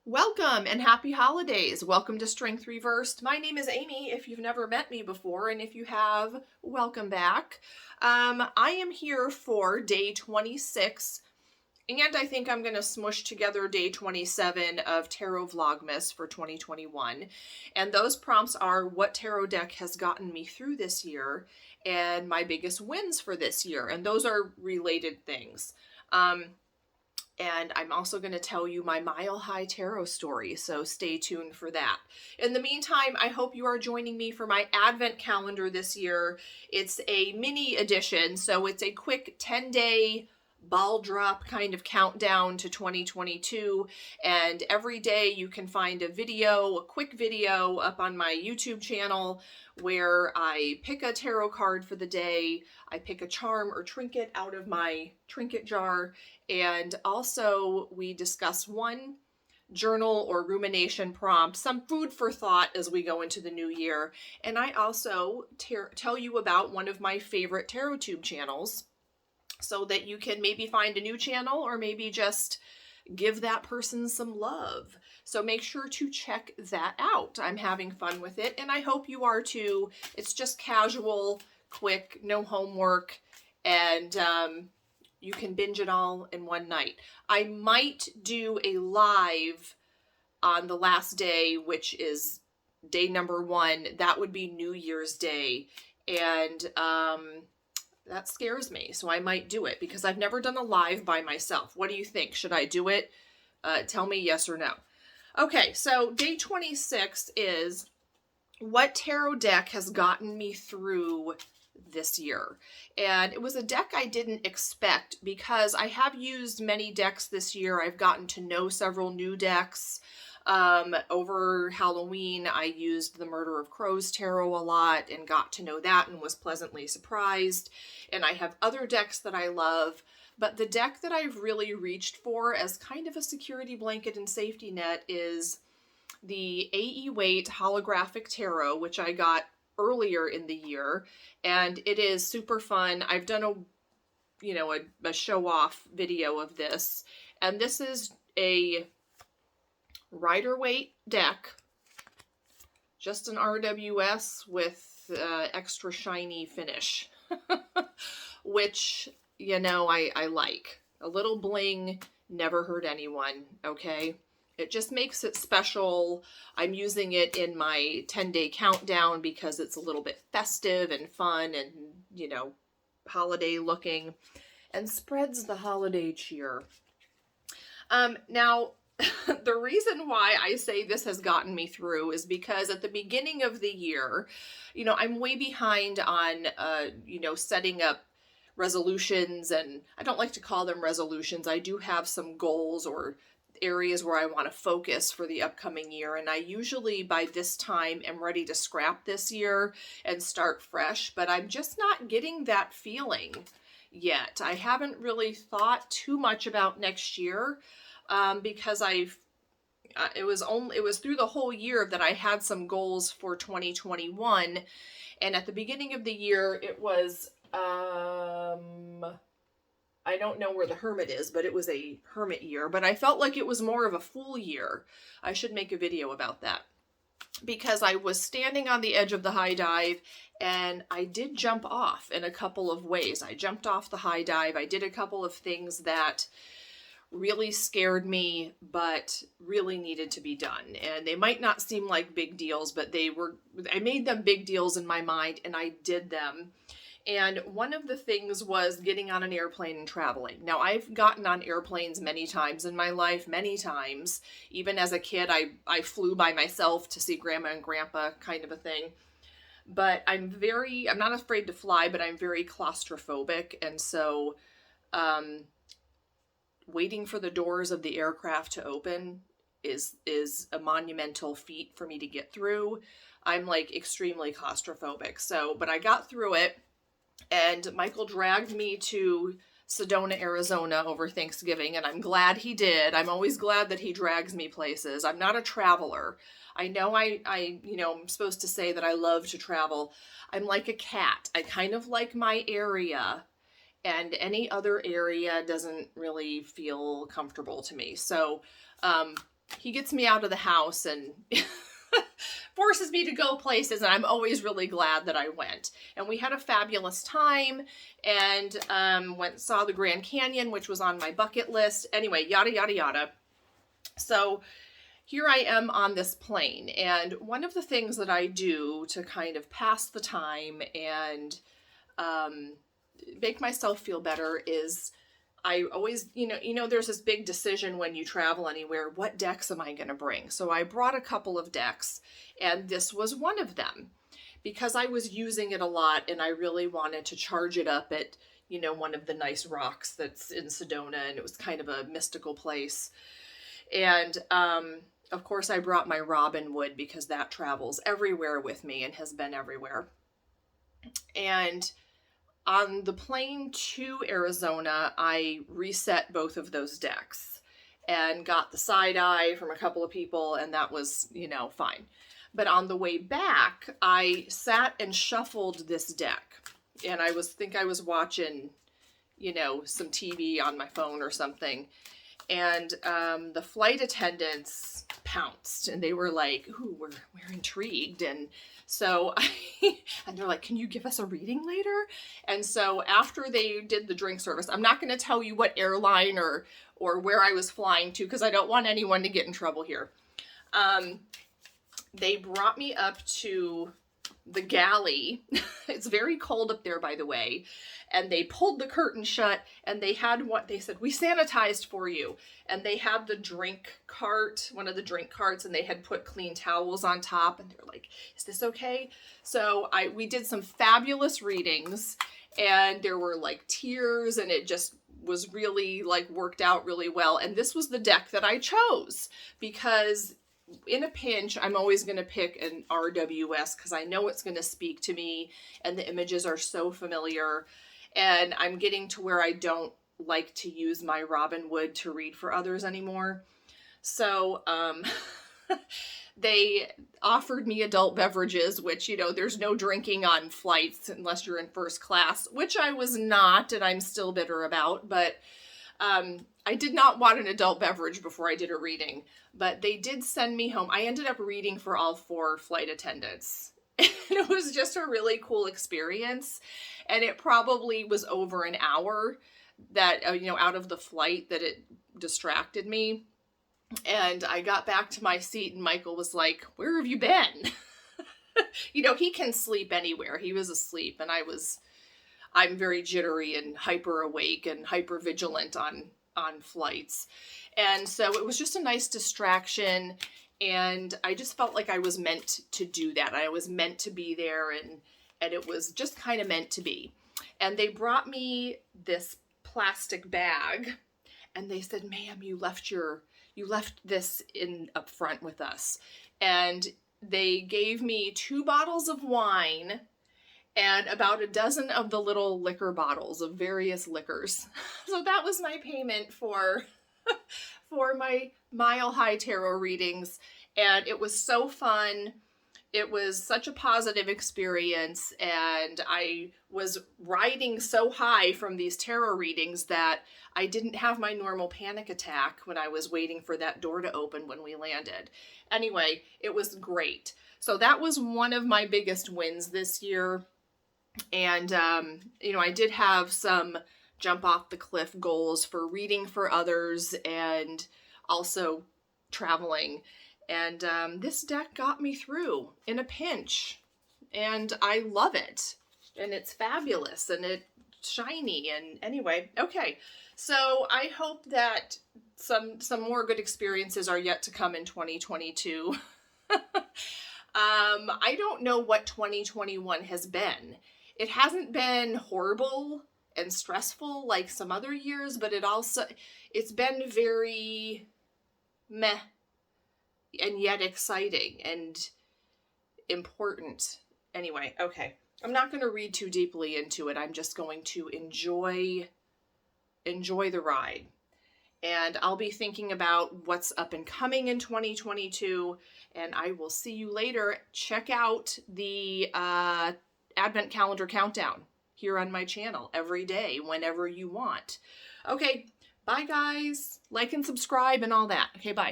Welcome and happy holidays. Welcome to Strength Reversed. My name is Amy, if you've never met me before, and if you have, welcome back. I am here for day 26, and I think I'm going to smush together day 27 of Tarot Vlogmas for 2021. And those prompts are what tarot deck has gotten me through this year and my biggest wins for this year. And those are related things. And I'm also going to tell you my Mile High Tarot story, so stay tuned for that. In the meantime, I hope you are joining me for my Advent calendar this year. It's a mini edition, so it's a quick 10-day ball drop kind of countdown to 2022, and every day you can find a quick video up on my YouTube channel where I pick a tarot card for the day, I pick a charm or trinket out of my trinket jar, and also we discuss one journal or rumination prompt, some food for thought as we go into the new year. And I also tell you about one of my favorite tarot tube channels so that you can maybe find a new channel or maybe just give that person some love. So make sure to check that out. I'm having fun with it, and I hope you are too. It's just casual, quick, no homework, and you can binge it all in one night. I might do a live on the last day, which is day number 1. That would be New Year's Day, and that scares me, so I might do it because I've never done a live by myself. What do you think? Should I do it? Tell me yes or no. Okay, so day 26 is what tarot deck has gotten me through this year. And it was a deck I didn't expect because I have used many decks this year. I've gotten to know several new decks. Over Halloween, I used the Murder of Crows tarot a lot and got to know that and was pleasantly surprised. And I have other decks that I love, but the deck that I've really reached for as kind of a security blanket and safety net is the A.E. Waite Holographic Tarot, which I got earlier in the year, and it is super fun. I've done a show-off video of this, and this is a Rider-Waite deck, just an RWS with extra shiny finish, which, I like. A little bling never hurt anyone, okay? It just makes it special. I'm using it in my 10-day countdown because it's a little bit festive and fun and, holiday looking, and spreads the holiday cheer. Now, the reason why I say this has gotten me through is because at the beginning of the year, I'm way behind on, setting up resolutions, and I don't like to call them resolutions. I do have some goals or areas where I want to focus for the upcoming year, and I usually by this time am ready to scrap this year and start fresh, but I'm just not getting that feeling yet. I haven't really thought too much about next year because it was through the whole year that I had some goals for 2021, and at the beginning of the year it was I don't know where the Hermit is, but it was a Hermit year, but I felt like it was more of a Fool year. I should make a video about that because I was standing on the edge of the high dive and I did jump off in a couple of ways. I jumped off the high dive. I did a couple of things that really scared me, but really needed to be done. And they might not seem like big deals, but I made them big deals in my mind, and I did them. And one of the things was getting on an airplane and traveling. Now, I've gotten on airplanes many times in my life, many times. Even as a kid, I flew by myself to see grandma and grandpa, kind of a thing. But I'm not afraid to fly, but I'm very claustrophobic. And so, waiting for the doors of the aircraft to open is a monumental feat for me to get through. I'm like extremely claustrophobic. So, but I got through it, and Michael dragged me to Sedona, Arizona over Thanksgiving, and I'm glad he did. I'm always glad that he drags me places. I'm not a traveler. I know I'm supposed to say that I love to travel. I'm like a cat. I kind of like my area, and any other area doesn't really feel comfortable to me. So he gets me out of the house and forces me to go places, and I'm always really glad that I went. And we had a fabulous time, and went and saw the Grand Canyon, which was on my bucket list. Anyway, yada, yada, yada. So here I am on this plane, and one of the things that I do to kind of pass the time and make myself feel better is I always, there's this big decision when you travel anywhere, what decks am I going to bring? So I brought a couple of decks, and this was one of them because I was using it a lot and I really wanted to charge it up at, one of the nice rocks that's in Sedona, and it was kind of a mystical place. And, of course, I brought my robin wood because that travels everywhere with me and has been everywhere. And on the plane to Arizona, I reset both of those decks and got the side eye from a couple of people, and that was, fine. But on the way back, I sat and shuffled this deck, and I was watching, some TV on my phone or something, and the flight attendants pounced, and they were like, "Ooh, we're intrigued." And so and they're like, "Can you give us a reading later?" And so after they did the drink service, I'm not going to tell you what airline or where I was flying to because I don't want anyone to get in trouble here. They brought me up to the galley. It's very cold up there, by the way. And they pulled the curtain shut, and they had what they said, "We sanitized for you." And they had the drink cart, one of the drink carts, and they had put clean towels on top, and they're like, "Is this okay?" So we did some fabulous readings, and there were like tears, and it just was really like worked out really well. And this was the deck that I chose because in a pinch, I'm always going to pick an RWS because I know it's going to speak to me, and the images are so familiar. And I'm getting to where I don't like to use my robin wood to read for others anymore. So they offered me adult beverages, which, there's no drinking on flights unless you're in first class, which I was not, and I'm still bitter about. But I did not want an adult beverage before I did a reading, but they did send me home. I ended up reading for all 4 flight attendants. And it was just a really cool experience. And it probably was over an hour that, out of the flight that it distracted me. And I got back to my seat and Michael was like, "Where have you been?" He can sleep anywhere. He was asleep, and I'm very jittery and hyper awake and hyper vigilant on flights. And so it was just a nice distraction. And I just felt like I was meant to do that. I was meant to be there, and it was just kind of meant to be. And they brought me this plastic bag, and they said, "Ma'am, you left this in up front with us." And they gave me 2 bottles of wine and about a dozen of the little liquor bottles of various liquors. So that was my payment for my Mile High tarot readings, and it was so fun. It was such a positive experience, and I was riding so high from these tarot readings that I didn't have my normal panic attack when I was waiting for that door to open when we landed. Anyway, it was great. So that was one of my biggest wins this year. And, I did have some jump off the cliff goals for reading for others and also traveling. And this deck got me through in a pinch. And I love it. And it's fabulous. And it's shiny. And anyway, okay. So I hope that some more good experiences are yet to come in 2022. I don't know what 2021 has been. It hasn't been horrible and stressful like some other years, but it's been very meh and yet exciting and important. Anyway, okay. I'm not going to read too deeply into it. I'm just going to enjoy the ride. And I'll be thinking about what's up and coming in 2022, and I will see you later. Check out the Advent Calendar Countdown here on my channel every day, whenever you want. Okay, bye guys. Like and subscribe and all that. Okay, bye.